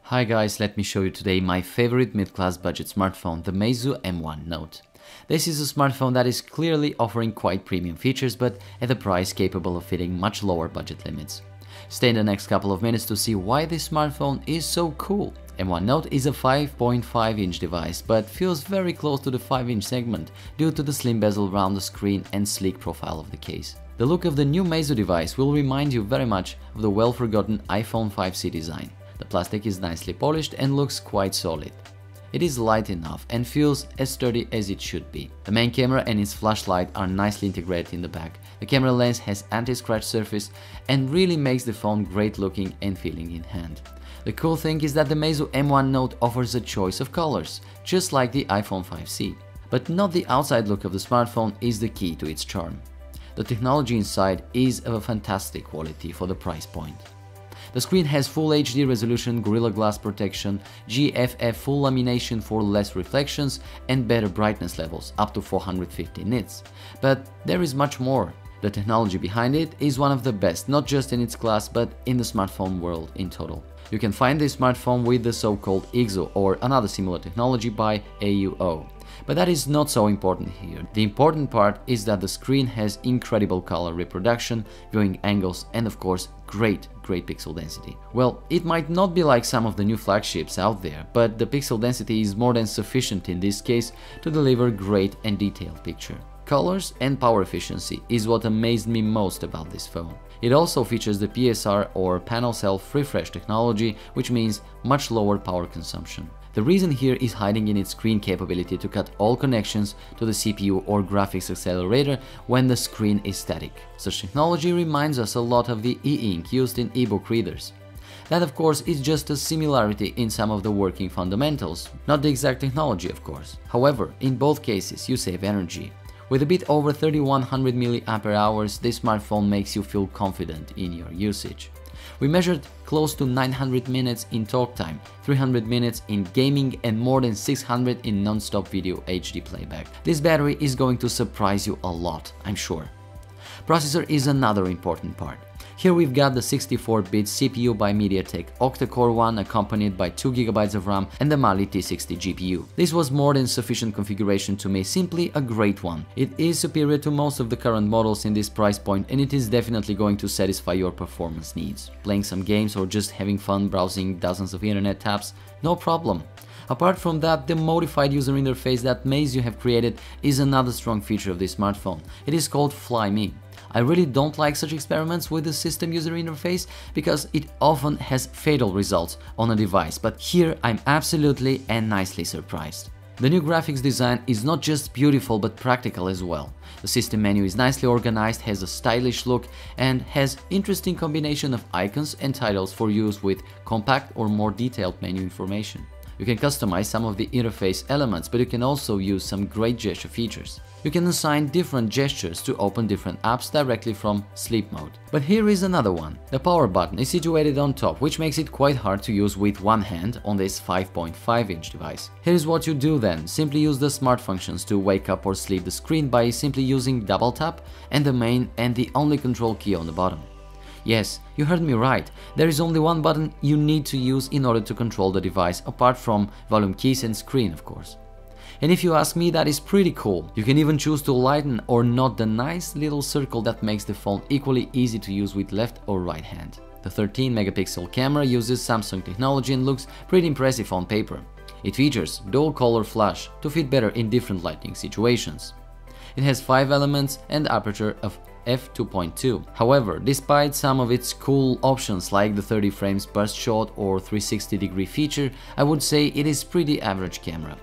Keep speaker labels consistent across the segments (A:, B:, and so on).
A: Hi guys, let me show you today my favorite mid-class budget smartphone, the MEIZU M1 Note. This is a smartphone that is clearly offering quite premium features, but at a price capable of fitting much lower budget limits. Stay in the next couple of minutes to see why this smartphone is so cool. M1 Note is a 5.5-inch device, but feels very close to the 5-inch segment due to the slim bezel around the screen and sleek profile of the case. The look of the new MEIZU device will remind you very much of the well-forgotten iPhone 5C design. The plastic is nicely polished and looks quite solid. It is light enough and feels as sturdy as it should be. The main camera and its flashlight are nicely integrated in the back. The camera lens has anti-scratch surface and really makes the phone great looking and feeling in hand. The cool thing is that the MEIZU M1 Note offers a choice of colors, just like the iPhone 5C. But not the outside look of the smartphone is the key to its charm. The technology inside is of a fantastic quality for the price point. The screen has Full HD resolution, Gorilla Glass protection, GFF full lamination for less reflections and better brightness levels, up to 450 nits. But there is much more. The technology behind it is one of the best, not just in its class, but in the smartphone world in total. You can find this smartphone with the so-called MEIZU or another similar technology by AUO. But that is not so important here. The important part is that the screen has incredible color reproduction, viewing angles and of course great pixel density. Well, it might not be like some of the new flagships out there, but the pixel density is more than sufficient in this case to deliver great and detailed picture. Colors and power efficiency is what amazed me most about this phone. It also features the PSR or panel self-refresh technology, which means much lower power consumption. The reason here is hiding in its screen capability to cut all connections to the CPU or graphics accelerator when the screen is static. Such technology reminds us a lot of the e-ink used in ebook readers. That of course is just a similarity in some of the working fundamentals, not the exact technology of course. However, in both cases you save energy. With a bit over 3100 mAh, this smartphone makes you feel confident in your usage. We measured close to 900 minutes in talk time, 300 minutes in gaming and more than 600 in non-stop video HD playback. This battery is going to surprise you a lot, I'm sure. Processor is another important part. Here we've got the 64-bit CPU by MediaTek octa-core one accompanied by 2GB of RAM and the Mali T60 GPU. This was more than sufficient configuration to me, simply a great one. It is superior to most of the current models in this price point and it is definitely going to satisfy your performance needs. Playing some games or just having fun browsing dozens of internet tabs? No problem. Apart from that, the modified user interface that MEIZU have created is another strong feature of this smartphone. It is called Fly Me. I really don't like such experiments with the system user interface because it often has fatal results on a device, but here I'm absolutely and nicely surprised. The new graphics design is not just beautiful but practical as well. The system menu is nicely organized, has a stylish look and has interesting combination of icons and titles for use with compact or more detailed menu information. You can customize some of the interface elements, but you can also use some great gesture features. You can assign different gestures to open different apps directly from sleep mode. But here is another one. The power button is situated on top, which makes it quite hard to use with one hand on this 5.5-inch device. Here's what you do then. Simply use the smart functions to wake up or sleep the screen by simply using double tap and the main and the only control key on the bottom. Yes, you heard me right, there is only one button you need to use in order to control the device, apart from volume keys and screen of course. And if you ask me, that is pretty cool. You can even choose to lighten or not the nice little circle that makes the phone equally easy to use with left or right hand. The 13-megapixel camera uses Samsung technology and looks pretty impressive on paper. It features dual color flash to fit better in different lighting situations. It has 5 elements and aperture of f2.2. However, despite some of its cool options like the 30 frames burst shot or 360-degree feature, I would say it is pretty average camera.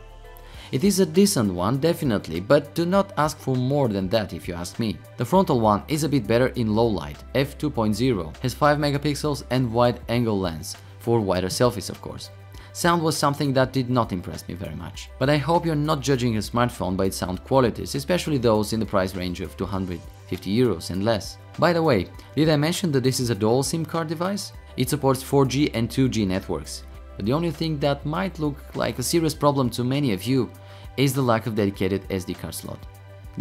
A: It is a decent one, definitely, but do not ask for more than that if you ask me. The frontal one is a bit better in low light, f2.0, has 5 megapixels and wide angle lens, for wider selfies of course. Sound was something that did not impress me very much. But I hope you're not judging a smartphone by its sound qualities, especially those in the price range of 250 euros and less. By the way, did I mention that this is a dual SIM card device? It supports 4G and 2G networks. But the only thing that might look like a serious problem to many of you is the lack of dedicated SD card slot.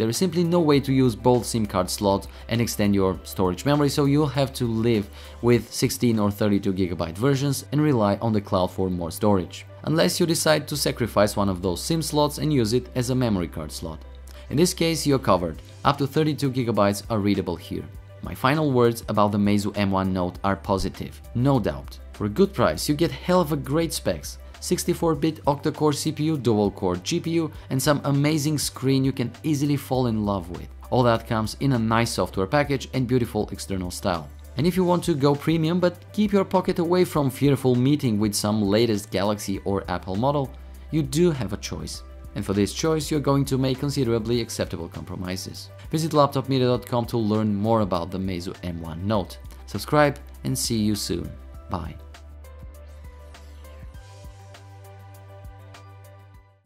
A: There is simply no way to use both SIM card slots and extend your storage memory, so you'll have to live with 16 or 32GB versions and rely on the cloud for more storage, unless you decide to sacrifice one of those SIM slots and use it as a memory card slot. In this case, you're covered. Up to 32GB are readable here. My final words about the MEIZU M1 Note are positive, no doubt. For a good price, you get hell of a great specs. 64-bit octa-core CPU, dual-core GPU, and some amazing screen you can easily fall in love with. All that comes in a nice software package and beautiful external style. And if you want to go premium but keep your pocket away from fearful meeting with some latest Galaxy or Apple model, you do have a choice. And for this choice, you're going to make considerably acceptable compromises. Visit laptopmedia.com to learn more about the MEIZU M1 Note. Subscribe and see you soon. Bye.